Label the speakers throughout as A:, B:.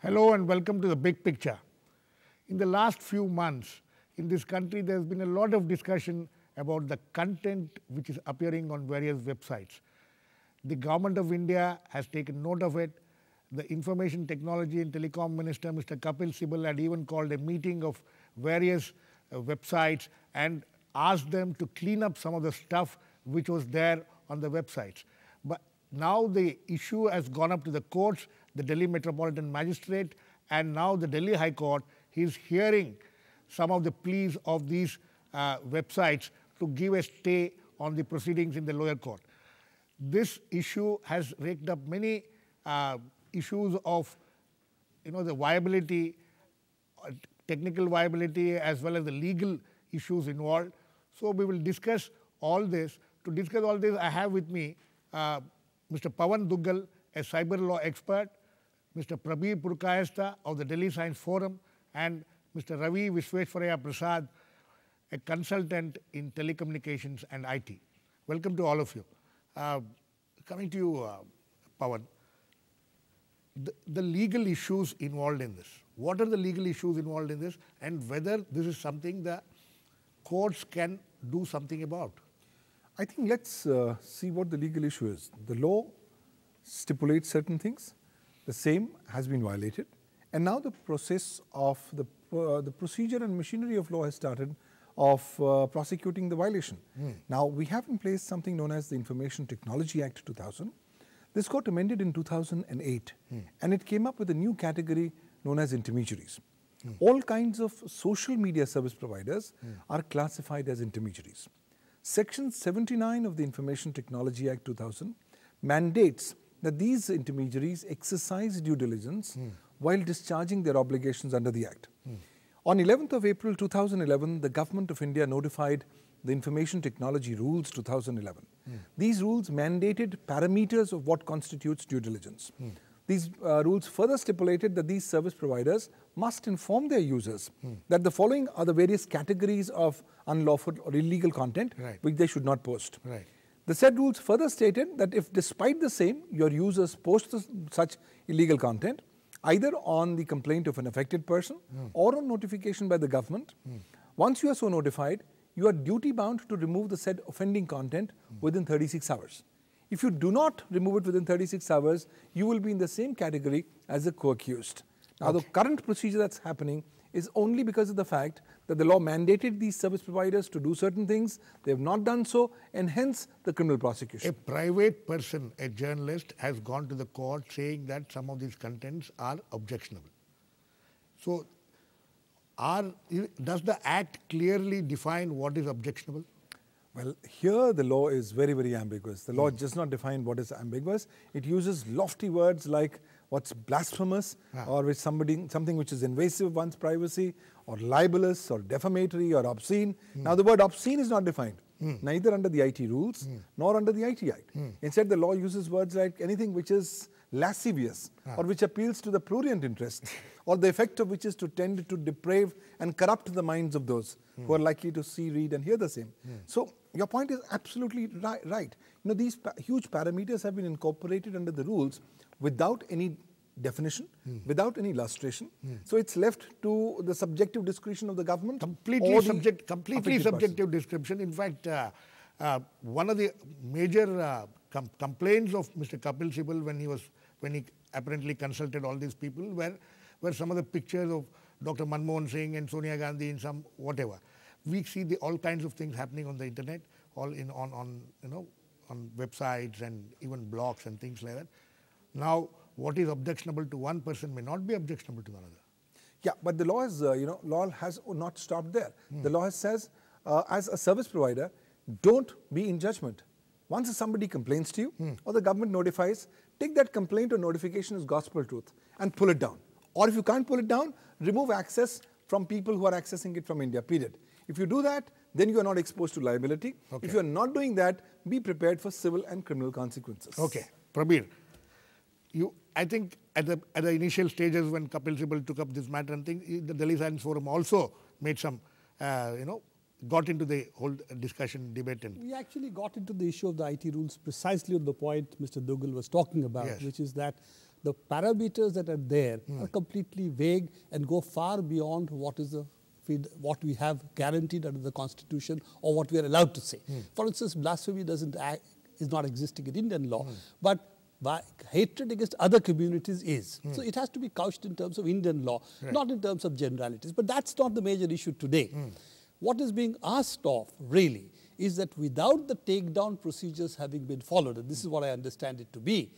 A: Hello and welcome to the big picture. In the last few months, in this country, there's been a lot of discussion about the content which is appearing on various websites. The government of India has taken note of it. The Information Technology and Telecom Minister, Mr. Kapil Sibal, had even called a meeting of various websites and asked them to clean up some of the stuff which was there on the websites. But now the issue has gone up to the courts, the Delhi Metropolitan Magistrate, and now the Delhi High Court is hearing some of the pleas of these websites to give a stay on the proceedings in the lower court. This issue has raked up many issues of, the viability, technical viability, as well as the legal issues involved. So we will discuss all this. To discuss all this, I have with me Mr. Pawan Duggal, a cyber law expert, Mr. Prabir Purkayastha of the Delhi Science Forum, and Mr. Ravi Vishweshwaraya Prasad, a consultant in telecommunications and IT. Welcome to all of you. Coming to you, Pawan, the legal issues involved in this. What are the legal issues involved in this, and whether this is something the courts can do something about?
B: I think let's see what the legal issue is. The law stipulates certain things. The same has been violated. And now the process of the procedure and machinery of law has started of prosecuting the violation. Now, we have in place something known as the Information Technology Act 2000. This got amended in 2008, and it came up with a new category known as intermediaries. All kinds of social media service providers are classified as intermediaries. Section 79 of the Information Technology Act 2000 mandates that these intermediaries exercise due diligence while discharging their obligations under the Act. On 11th of April 2011, the Government of India notified the Information Technology Rules 2011. These rules mandated parameters of what constitutes due diligence. These rules further stipulated that these service providers must inform their users that the following are the various categories of unlawful or illegal content which they should not post. The said rules further stated that if despite the same your users post such illegal content, either on the complaint of an affected person or on notification by the government, once you are so notified, you are duty bound to remove the said offending content within 36 hours. If you do not remove it within 36 hours, you will be in the same category as the co-accused. Now, the current procedure that's happening is only because of the fact that the law mandated these service providers to do certain things. They have not done so, and hence the criminal prosecution.
A: A private person, a journalist, has gone to the court saying that some of these contents are objectionable. So, does the Act clearly define what is objectionable?
B: Well, here the law is very, very ambiguous. The law does not define what is ambiguous. It uses lofty words like what's blasphemous or with something which is invasive of one's privacy, or libelous or defamatory or obscene. Now, the word obscene is not defined, neither under the IT rules nor under the IT Act. Instead, the law uses words like anything which is lascivious or which appeals to the prurient interest, or the effect of which is to tend to deprave and corrupt the minds of those who are likely to see, read and hear the same. So, your point is absolutely right. These huge parameters have been incorporated under the rules without any definition, without any illustration. So it's left to the subjective discretion of the government.
A: Completely subjective description. In fact, one of the major complaints of Mr. Kapil Sibal when he apparently consulted all these people were some of the pictures of Dr. Manmohan Singh and Sonia Gandhi in some whatever. We see all kinds of things happening on the internet, all on websites and even blogs and things like that. Now, what is objectionable to one person may not be objectionable to another.
B: Yeah, but the law is, law has not stopped there. The law says, as a service provider, don't be in judgment. Once somebody complains to you or the government notifies, take that complaint or notification as gospel truth and pull it down. Or if you can't pull it down, remove access from people who are accessing it from India, period. If you do that, then you are not exposed to liability. If you are not doing that, be prepared for civil and criminal consequences.
A: Okay. Prabir, I think at the initial stages when Kapil Sibal took up this matter and things, the Delhi Science Forum also made some, got into the whole discussion, debate. And
C: we actually got into the issue of the IT rules precisely on the point Mr. Duggal was talking about, which is that the parameters that are there are completely vague and go far beyond what is what we have guaranteed under the Constitution or what we are allowed to say. For instance, blasphemy is not existing in Indian law, but hatred against other communities is. So it has to be couched in terms of Indian law, not in terms of generalities. But that's not the major issue today. What is being asked of, really, is that without the takedown procedures having been followed, and this is what I understand it to be,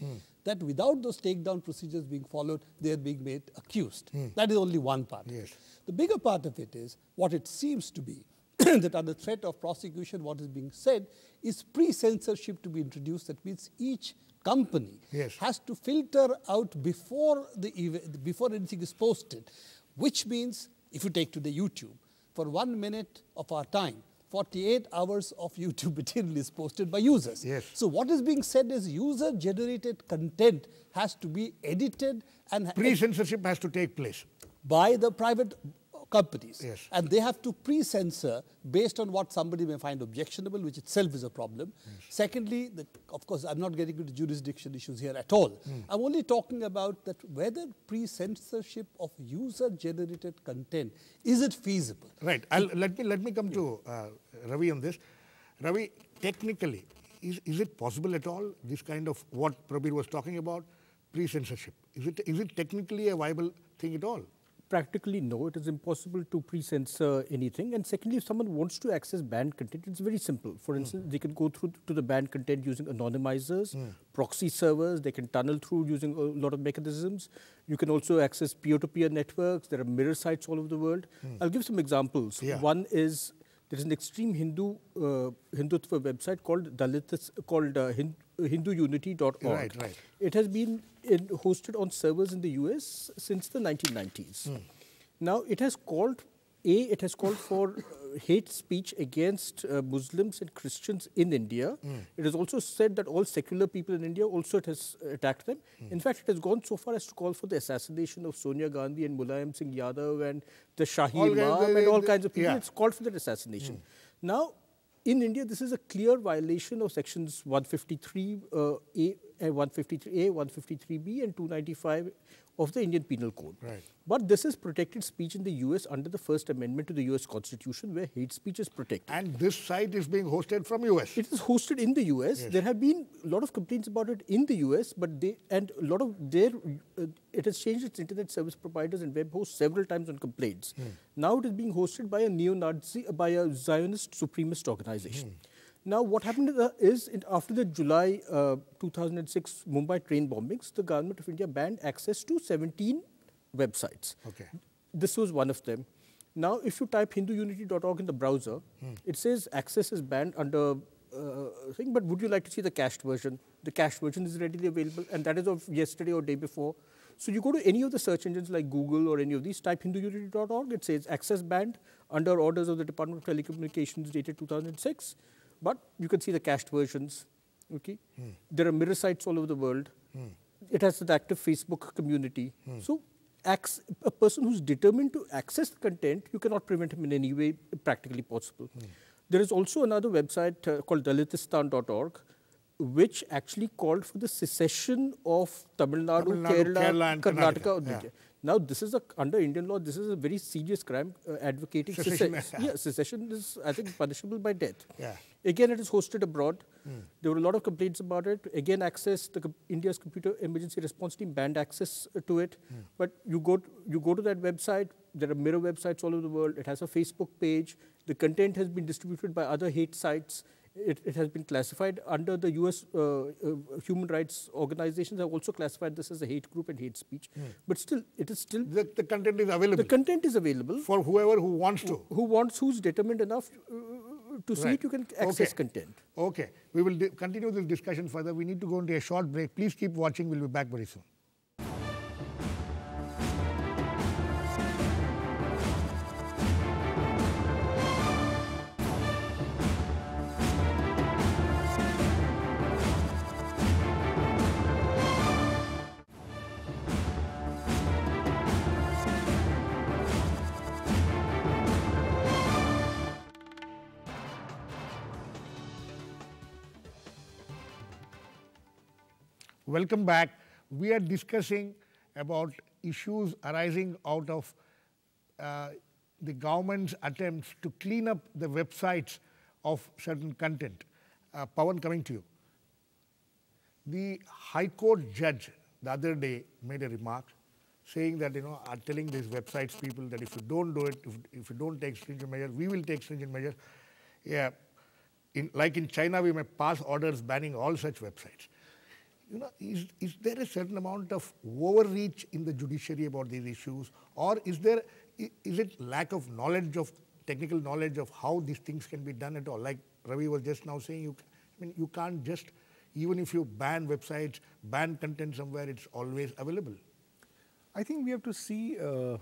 C: that without those takedown procedures being followed, they are being made accused. That is only one part.
A: Yes.
C: The bigger part of it is what it seems to be, that under threat of prosecution, what is being said is pre-censorship to be introduced. That means each company has to filter out before anything is posted, which means, if you take today YouTube, for 1 minute of our time, 48 hours of YouTube material is posted by users.
A: Yes.
C: So what is being said is user-generated content has to be edited and
A: pre-censorship has to take place
C: by the private companies.
A: Yes.
C: And they have to pre-censor based on what somebody may find objectionable, which itself is a problem. Secondly, of course, I'm not getting into jurisdiction issues here at all. I'm only talking about that whether pre-censorship of user-generated content, is it feasible?
A: Right. Let me come to Ravi on this. Ravi, technically, is it possible at all, this kind of what Prabir was talking about, pre-censorship? Is it technically a viable thing at all?
D: Practically, no. It is impossible to pre-censor anything. And secondly, if someone wants to access banned content, it's very simple. For instance, they can go through to the banned content using anonymizers, proxy servers. They can tunnel through using a lot of mechanisms. You can also access peer-to-peer networks. There are mirror sites all over the world. I'll give some examples.
A: Yeah.
D: One is, there is an extreme Hindutva website called HinduUnity.org.
A: Right.
D: It has been hosted on servers in the US since the 1990s. Now, it has called for hate speech against Muslims and Christians in India. It has also said that all secular people in India also it has attacked them. In fact, it has gone so far as to call for the assassination of Sonia Gandhi and Mulayam Singh Yadav and the Shahi Imam and all kinds of people. It's called for that assassination. Now, in India, this is a clear violation of sections 153A, 153B, and 295 of the Indian Penal Code.
A: Right.
D: But this is protected speech in the US under the First Amendment to the US Constitution, where hate speech is protected.
A: And this site is being hosted from US.
D: It is hosted in the US. There have been a lot of complaints about it in the US, but it has changed its internet service providers and web hosts several times on complaints. Now it is being hosted by a neo-Nazi, by a Zionist supremacist organization. Now, what happened is after the July 2006 Mumbai train bombings, the government of India banned access to 17 websites.
A: Okay.
D: This was one of them. Now, if you type HinduUnity.org in the browser, it says access is banned under thing, but would you like to see the cached version? The cached version is readily available, and that is of yesterday or day before. So you go to any of the search engines like Google or any of these, type HinduUnity.org, it says access banned under orders of the Department of Telecommunications dated 2006. But you can see the cached versions. Okay, there are mirror sites all over the world. It has an active Facebook community. So a person who's determined to access the content, you cannot prevent him in any way practically possible. There is also another website called Dalitistan.org, which actually called for the secession of Tamil Nadu, Kerala and Karnataka. Now, this is under Indian law, this is a very serious crime advocating secession. Secession is, I think, punishable by death. Again, it is hosted abroad. There were a lot of complaints about it. Again, India's Computer Emergency Response Team banned access to it. But you go to that website, there are mirror websites all over the world. It has a Facebook page. The content has been distributed by other hate sites. It has been classified under the US human rights organizations have also classified this as a hate group and hate speech. But still, it is still...
A: The content is available.
D: The content is available.
A: For whoever who wants to.
D: Who's determined enough to see it, you can access content.
A: Okay. We will continue this discussion further. We need to go into a short break. Please keep watching. We'll be back very soon. Welcome back. we are discussing about issues arising out of the government's attempts to clean up the websites of certain content. Pawan, coming to you. The High Court judge the other day made a remark saying that, are telling these websites people that if you don't do it, if you don't take stringent measures, we will take stringent measures. Yeah, like in China, we may pass orders banning all such websites. Is there a certain amount of overreach in the judiciary about these issues, or is it lack of knowledge, of technical knowledge of how these things can be done at all? Like Ravi was just now saying, you can't just, even if you ban websites, ban content somewhere, it's always available.
B: I think we have to see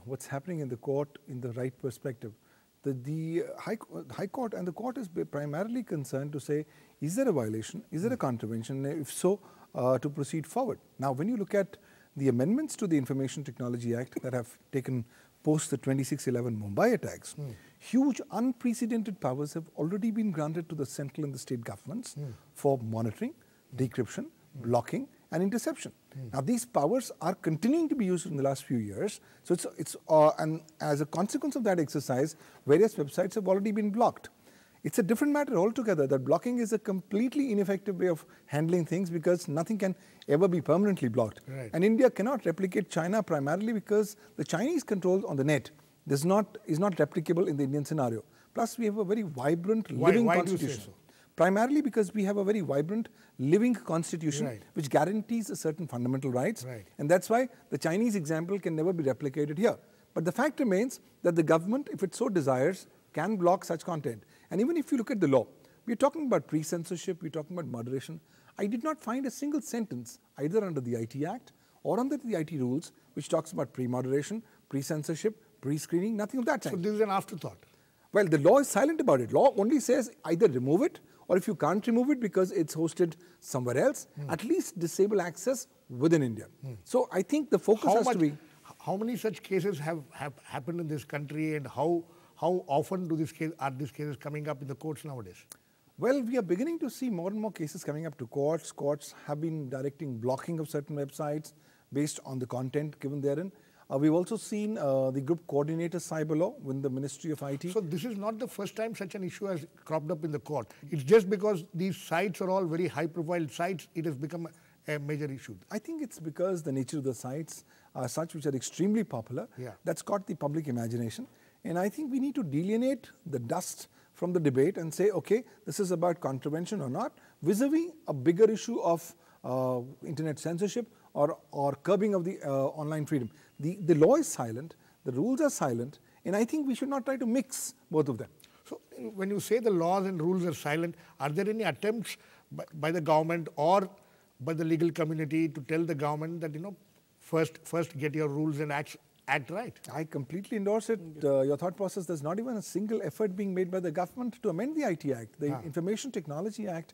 B: what's happening in the court in the right perspective. The High Court and the court is primarily concerned to say, is there a violation, is there a contravention, if so, to proceed forward. Now, when you look at the amendments to the Information Technology Act that have taken post the 26/11 Mumbai attacks, huge unprecedented powers have already been granted to the central and the state governments for monitoring, decryption, blocking, and interception. Now, these powers are continuing to be used in the last few years. So, and as a consequence of that exercise, various websites have already been blocked. It's a different matter altogether that blocking is a completely ineffective way of handling things because nothing can ever be permanently blocked.
A: Right.
B: And India cannot replicate China primarily because the Chinese control on the net is not replicable in the Indian scenario. Plus, we have a very vibrant living constitution.
A: Do you say so?
B: Primarily because we have a very vibrant living constitution
A: right.
B: which guarantees a certain fundamental rights.
A: Right.
B: And that's why the Chinese example can never be replicated here. But the fact remains that the government, if it so desires, can block such content. And even if you look at the law, we're talking about pre-censorship, we're talking about moderation. I did not find a single sentence either under the IT Act or under the IT rules which talks about pre-moderation, pre-censorship, pre-screening, nothing of that type.
A: So this is an afterthought.
B: Well, the law is silent about it. Law only says either remove it, or if you can't remove it because it's hosted somewhere else, at least disable access within India. So I think the focus has to be...
A: How many such cases have happened in this country, and how often are these cases coming up in the courts nowadays?
B: Well, we are beginning to see more and more cases coming up to courts. Courts have been directing blocking of certain websites based on the content given therein. We've also seen the group coordinator cyber law with the Ministry of IT.
A: So this is not the first time such an issue has cropped up in the court. It's just because these sites are all very high-profile sites, it has become a major issue.
B: I think it's because the nature of the sites are such which are extremely popular.
A: Yeah.
B: That's caught the public imagination. And I think we need to delineate the dust from the debate and say, okay, this is about contravention or not, vis-a-vis a bigger issue of internet censorship or curbing of the online freedom. The law is silent, the rules are silent, and I think we should not try to mix both of them.
A: So when you say the laws and rules are silent, are there any attempts by the government or by the legal community to tell the government that, first get your rules and act right?
B: I completely endorse it. Your thought process, there's not even a single effort being made by the government to amend the IT Act. The Information Technology Act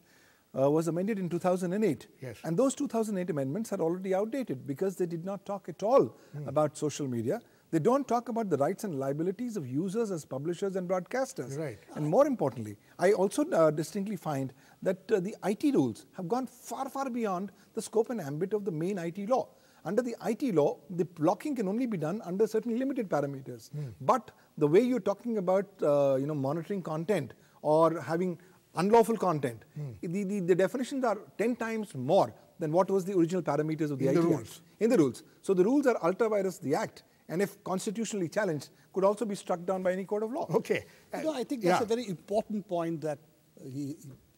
B: was amended in 2008.
A: Yes.
B: And those 2008 amendments are already outdated because they did not talk at all about social media. They don't talk about the rights and liabilities of users as publishers and broadcasters.
A: Right.
B: And more importantly, I also distinctly find that the IT rules have gone far, far beyond the scope and ambit of the main IT law. Under the IT law, the blocking can only be done under certain limited parameters. But the way you're talking about monitoring content or having unlawful content, the definitions are 10 times more than what was the original parameters of the IT Act. In the rules. So the rules are ultra vires the Act, and if constitutionally challenged, could also be struck down by any court of law.
A: Okay.
C: I think that's a very important point that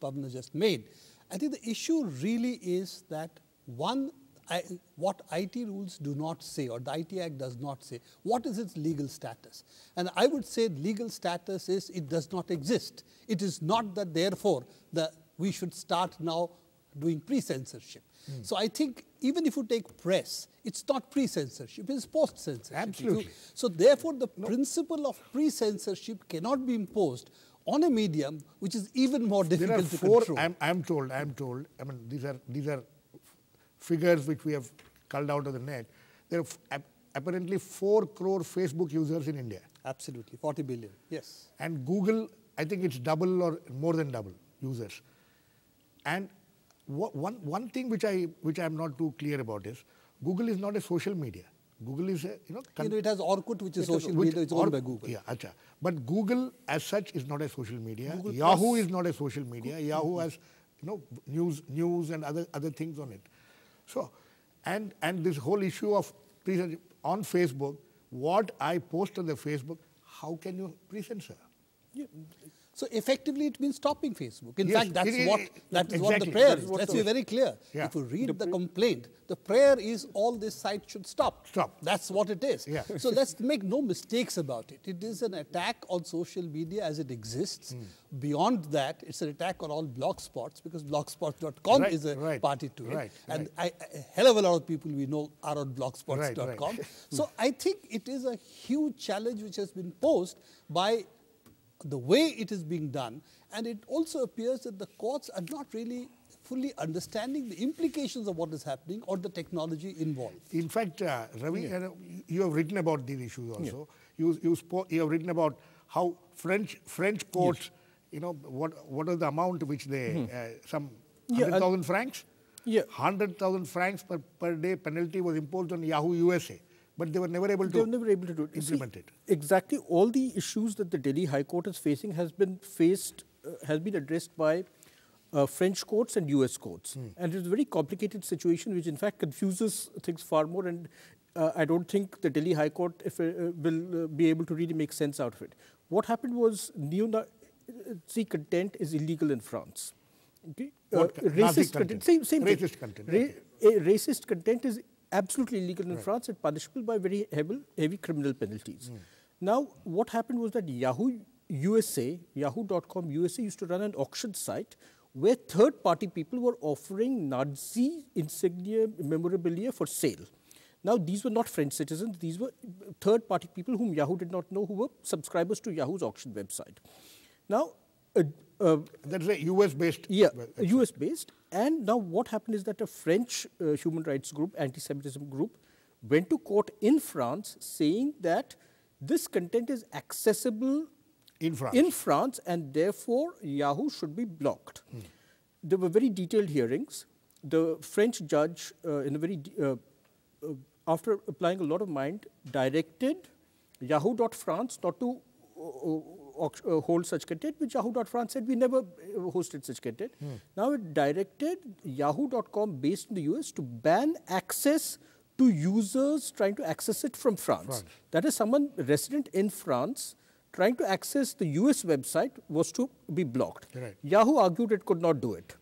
C: Pawan just made. I think the issue really is that what IT rules do not say, or the IT Act does not say, what is its legal status? And I would say legal status is it does not exist. It is not that therefore we should start now doing pre-censorship. So I think even if you take press, it's not pre-censorship, it's post-censorship.
A: Absolutely.
C: So therefore the principle of pre-censorship cannot be imposed on a medium which is even more difficult to control.
A: I'm told, I mean, these are figures which we have culled out of the net. There are apparently 4 crore Facebook users in India.
C: Absolutely, 40 billion, yes.
A: And Google, I think it's double or more than double users. And one thing which I'm not too clear about is, Google is not a social media. Google is a,
C: it has Orkut, which is social media, it's owned by Google.
A: Yeah, acha. But Google as such is not a social media. Google Yahoo is not a social media. Yahoo has, news and other things on it. So, and this whole issue of on Facebook, what I post on the Facebook, how can you pre-censor?
C: Yeah. So effectively, it means stopping Facebook. In
A: Yes,
C: fact, that is
A: exactly.
C: what the prayer is.
A: What
C: Let's be very clear.
A: Yeah.
C: If you read the complaint, the prayer is all this site should stop.
A: Stop.
C: That's what it is.
A: Yeah.
C: So let's make no mistakes about it. It is an attack on social media as it exists. Beyond that, it's an attack on all blog spots, because blogspot.com is a party to it. And a hell of a lot of people we know are on blogspots.com. So I think it is a huge challenge which has been posed by the way it is being done, and it also appears that the courts are not really fully understanding the implications of what is happening or the technology involved.
A: In fact, Ravi, you have written about these issues also. You have written about how French courts, what is the amount which they, some 100,000 francs?
D: Yeah.
A: 100,000 francs per day penalty was imposed on Yahoo USA. But they were never able to implement it.
D: Exactly all the issues that the Delhi High Court is facing has been addressed by French courts and US courts. And it's a very complicated situation which in fact confuses things far more, and I don't think the Delhi High Court will be able to really make sense out of it. What happened was neo-Nazi content is illegal in France. Okay? Racist content. Same
A: racist
D: thing.
A: Content.
D: Racist content is absolutely illegal in France and punishable by very heavy criminal penalties. Now, what happened was that Yahoo USA, Yahoo.com USA used to run an auction site where third-party people were offering Nazi insignia memorabilia for sale. Now, these were not French citizens. These were third-party people whom Yahoo did not know, who were subscribers to Yahoo's auction website. Now,
A: that's a US-based.
D: Yeah, US-based. And now what happened is that a French human rights group, anti-Semitism group, went to court in France saying that this content is accessible in France and therefore Yahoo should be blocked. There were very detailed hearings. The French judge, after applying a lot of mind, directed Yahoo.France not to hold such content, which Yahoo.France said we never hosted such content. Now it directed Yahoo.com based in the US to ban access to users trying to access it from France. That is, someone resident in France trying to access the US website was to be blocked. Yahoo argued it could not do it.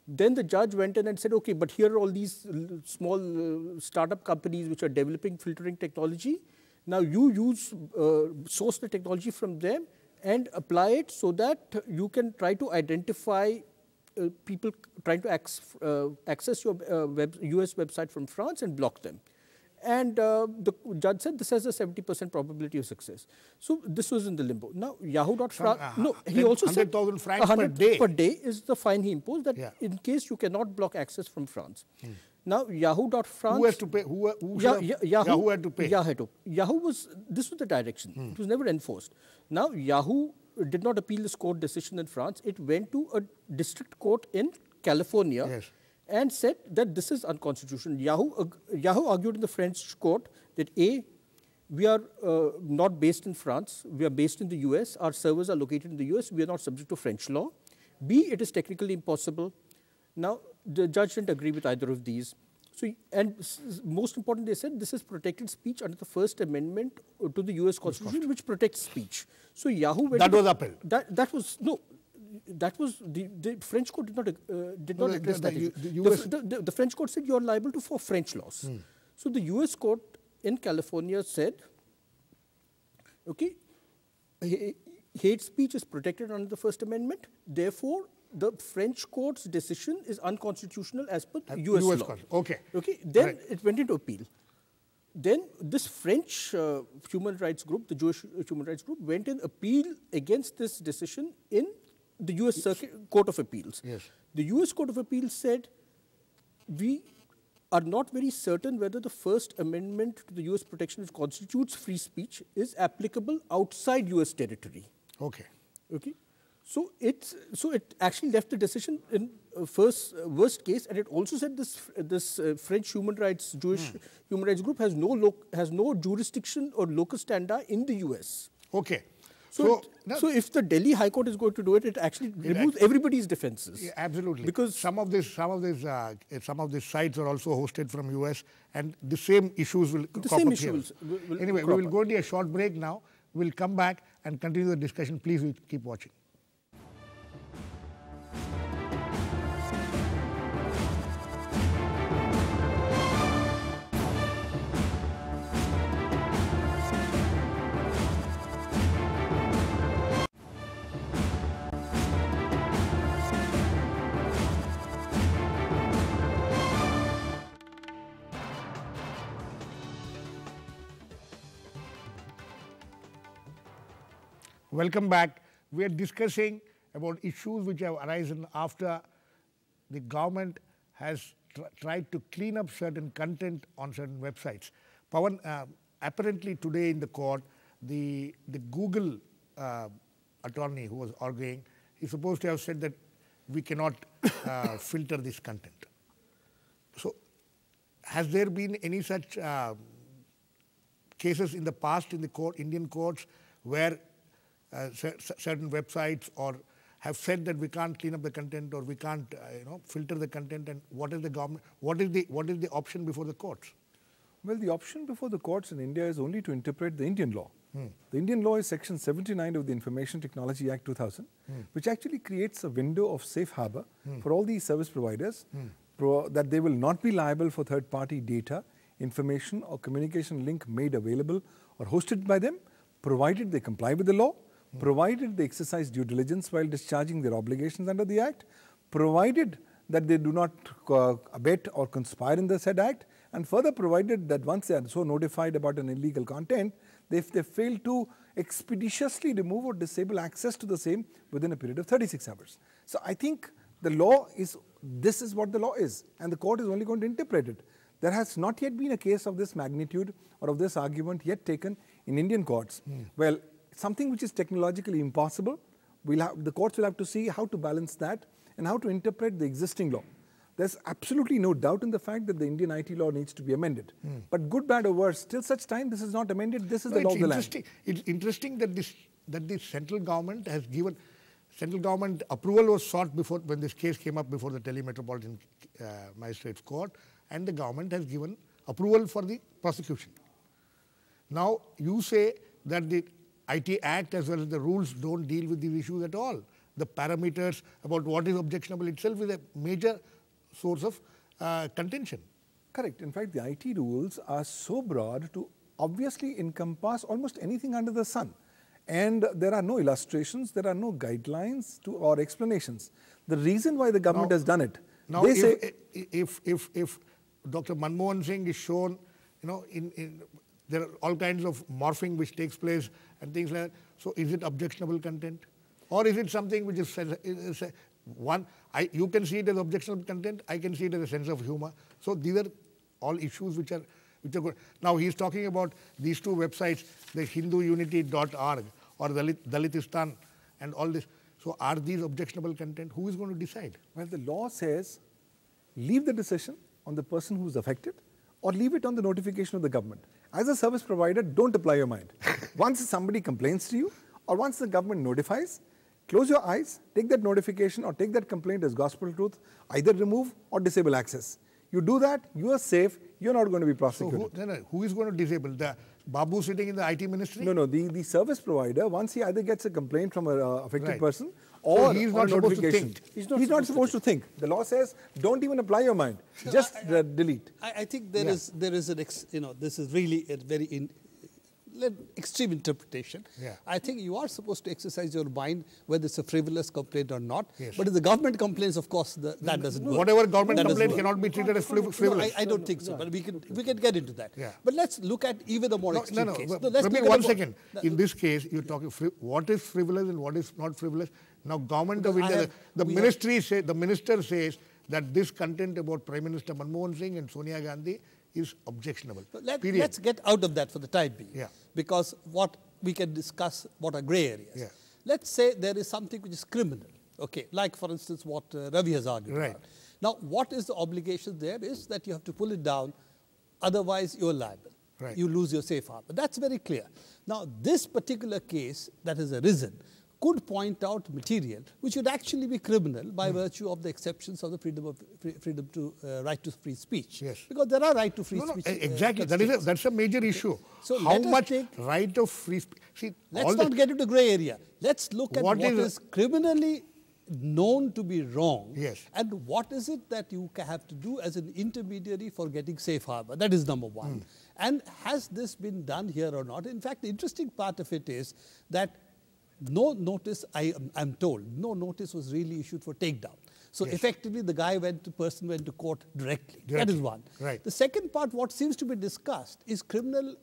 D: Then the judge went in and said, okay, but here are all these small startup companies which are developing filtering technology. Now you source the technology from them and apply it so that you can try to identify people trying to access your US website from France and block them. And the judge said this has a 70% probability of success. So this was in the limbo. Now Yahoo.France, no, he also said
A: 100,000 francs per day.
D: Per day is the fine he imposed, that in case you cannot block access from France. Now Yahoo.France.
A: Who has to pay? Yahoo had to pay.
D: Yahoo was, this was the direction. It was never enforced. Now Yahoo did not appeal this court decision in France. It went to a district court in California and said that this is unconstitutional. Yahoo argued in the French court that A, we are not based in France, we are based in the US, our servers are located in the US, we are not subject to French law. B, it is technically impossible. Now, the judge didn't agree with either of these. So, and most important, they said this is protected speech under the First Amendment to the US Constitution, which protects speech. So Yahoo went
A: that was upheld.
D: That was, no, that was, the French court did not address that issue. The French court said you are liable for French laws. So the US court in California said, okay, hate speech is protected under the First Amendment, therefore the French court's decision is unconstitutional as per US law.
A: Okay.
D: Then it went into appeal. Then this French human rights group, the Jewish human rights group, went in appeal against this decision in the US Circuit Court of Appeals. The US Court of Appeals said, we are not very certain whether the First Amendment to the US protection which constitutes free speech is applicable outside US territory.
A: Okay.
D: So it actually left the decision in worst case, and it also said this French human rights Jewish human rights group has no jurisdiction or locus standi in the US.
A: Okay.
D: So if the Delhi High Court is going to do it, it actually removes everybody's defenses.
A: Yeah, absolutely.
D: Because
A: some of these sites are also hosted from US, and the same issues will crop up here. Anyway, we will go to a short break now. We'll come back and continue the discussion. Please keep watching. Welcome back. We are discussing about issues which have arisen after the government has tried to clean up certain content on certain websites. Pawan, apparently today in the court, the Google attorney who was arguing, he's supposed to have said that we cannot filter this content. So, has there been any such cases in the past in the Indian courts where certain websites or have said that we can't clean up the content or we can't filter the content, and what is the option before the courts?
B: Well, the option before the courts in India is only to interpret the Indian law. The Indian law is section 79 of the Information Technology Act 2000, which actually creates a window of safe harbor for all these service providers that they will not be liable for third-party data, information or communication link made available or hosted by them, provided they comply with the law, provided they exercise due diligence while discharging their obligations under the Act, provided that they do not abet or conspire in the said Act, and further provided that once they are so notified about an illegal content, if they fail to expeditiously remove or disable access to the same within a period of 36 hours. So I think the law is, this is what the law is, and the court is only going to interpret it. There has not yet been a case of this magnitude or of this argument yet taken in Indian courts. Well, something which is technologically impossible, the courts will have to see how to balance that and how to interpret the existing law. There's absolutely no doubt in the fact that the Indian IT law needs to be amended. But good, bad or worse, till such time this is not amended, this is the law of the land.
A: It's interesting that the central government has given, central government approval was sought before when this case came up before the Delhi Metropolitan Magistrates Court, and the government has given approval for the prosecution. Now you say that the IT Act as well as the rules don't deal with these issues at all. The parameters about what is objectionable itself is a major source of contention.
B: Correct. In fact, the IT rules are so broad to obviously encompass almost anything under the sun. And there are no illustrations, there are no guidelines or explanations. The reason why the government has done it,
A: now
B: they say...
A: If Dr. Manmohan Singh is shown, there are all kinds of morphing which takes place and things like that. So is it objectionable content? Or is it something which is you can see it as objectionable content, I can see it as a sense of humor. So these are all issues which are good. Now he is talking about these two websites, the HinduUnity.org or Dalitistan and all this. So are these objectionable content? Who is going to decide?
B: Well, the law says leave the decision on the person who is affected or leave it on the notification of the government. As a service provider, don't apply your mind. Once somebody complains to you or once the government notifies, close your eyes, take that notification or take that complaint as gospel truth, either remove or disable access. You do that, you are safe, you're not going to be prosecuted.
A: So who is going to disable? The Babu sitting in the IT ministry?
B: No, the service provider, once he either gets a complaint from an affected person or
A: so he's
B: not
A: supposed to think.
B: He's not supposed to think. The law says, don't even apply your mind, just delete.
C: I think there is this is really a very extreme interpretation. I think you are supposed to exercise your mind whether it's a frivolous complaint or not. But if the government complains, of course, that doesn't work.
A: Whatever government complaint cannot be treated as frivolous.
C: No, I don't think so, but we can get into that. But let's look at even a more extreme case.
A: One second. In this case, you're talking what is frivolous and what is not frivolous. Now, Government of India, the minister says that this content about Prime Minister Manmohan Singh and Sonia Gandhi is objectionable.
C: Let's get out of that for the time being. Because what we can discuss what are grey areas. let's say there is something which is criminal, okay, like for instance what Ravi has argued
A: Right.
C: about. Now, what is the obligation there is that you have to pull it down, otherwise you're liable.
A: Right.
C: You lose your safe harbor. That's very clear. Now, this particular case that has arisen could point out material which would actually be criminal by virtue of the exceptions of the freedom to right to free speech.
A: Yes.
C: Because there are right to free
A: No, no,
C: speech.
A: exactly. That's a major issue.
C: So
A: how
C: let us
A: much
C: take-
A: right of free speech? See,
C: Let's not get into grey area. Let's look at what
A: is-
C: is criminally known to be wrong.
A: Yes.
C: And what is it that you have to do as an intermediary for getting safe harbor? That is number one. And has this been done here or not? In fact, the interesting part of it is that no notice, I'm told, no notice was really issued for takedown. So effectively, the person went to court directly. That is one.
A: Right.
C: The second part, what seems to be discussed, is criminal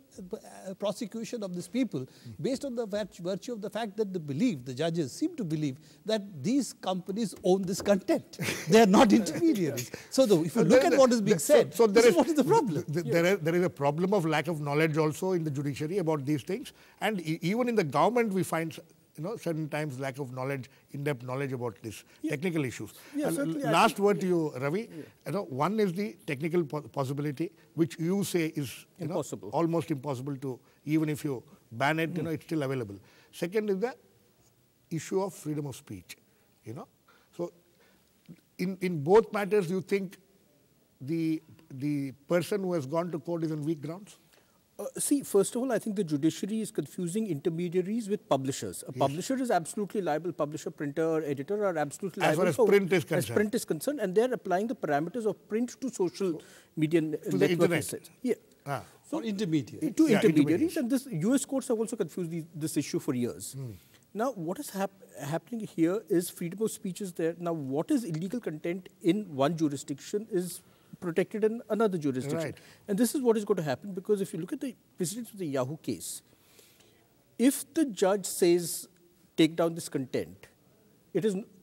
C: prosecution of these people based on the virtue of the fact that the judges seem to believe that these companies own this content. They are not intermediaries. So if you look at what is being said, this is what is the problem.
A: There is a problem of lack of knowledge also in the judiciary about these things, and even in the government we find certain times lack of knowledge, in-depth knowledge about these technical issues. Last word to you, Ravi. One is the technical possibility, which you say is
D: Impossible.
A: Almost impossible to, even if you ban it, it's still available. Second is the issue of freedom of speech. So in both matters, you think the person who has gone to court is on weak grounds?
D: See, first of all, I think the judiciary is confusing intermediaries with publishers. A publisher is absolutely liable. Publisher, printer, editor are absolutely liable.
A: As far as print is concerned.
D: As print is concerned, and they're applying the parameters of print to social media
A: to the internet.
C: So intermediaries.
D: To intermediaries,
A: intermediaries.
D: and this US courts have also confused this issue for years. Now, what is happening here is freedom of speech is there. Now, what is illegal content in one jurisdiction is protected in another jurisdiction.
A: Right.
D: And this is what is going to happen, because if you look at the precedents of the Yahoo case, if the judge says, take down this content,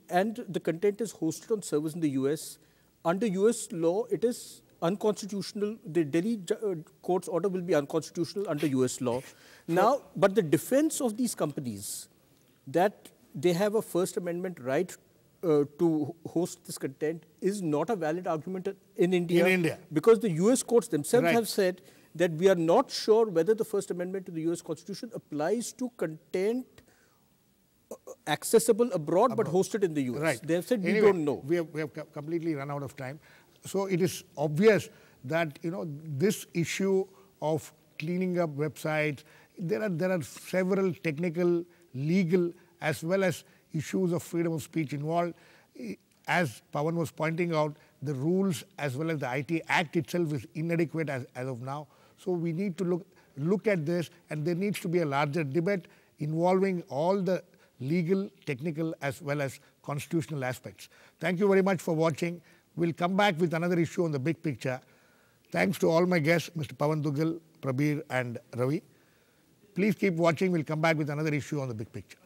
D: and the content is hosted on servers in the US, under US law, it is unconstitutional. The Delhi court's order will be unconstitutional under US law. Now, but the defense of these companies, that they have a First Amendment right to host this content, is not a valid argument in India.
A: In India.
D: Because the US courts themselves
A: Right.
D: have said that we are not sure whether the First Amendment to the US Constitution applies to content accessible abroad but hosted in the US.
A: Right.
D: They have said we
A: Anyway,
D: don't know.
A: We have completely run out of time. So it is obvious that this issue of cleaning up websites, there are several technical, legal, as well as issues of freedom of speech involved. As Pawan was pointing out, the rules as well as the IT Act itself is inadequate as of now. So we need to look at this, and there needs to be a larger debate involving all the legal, technical, as well as constitutional aspects. Thank you very much for watching. We'll come back with another issue on the big picture. Thanks to all my guests, Mr. Pawan Dugal, Prabir, and Ravi. Please keep watching. We'll come back with another issue on the big picture.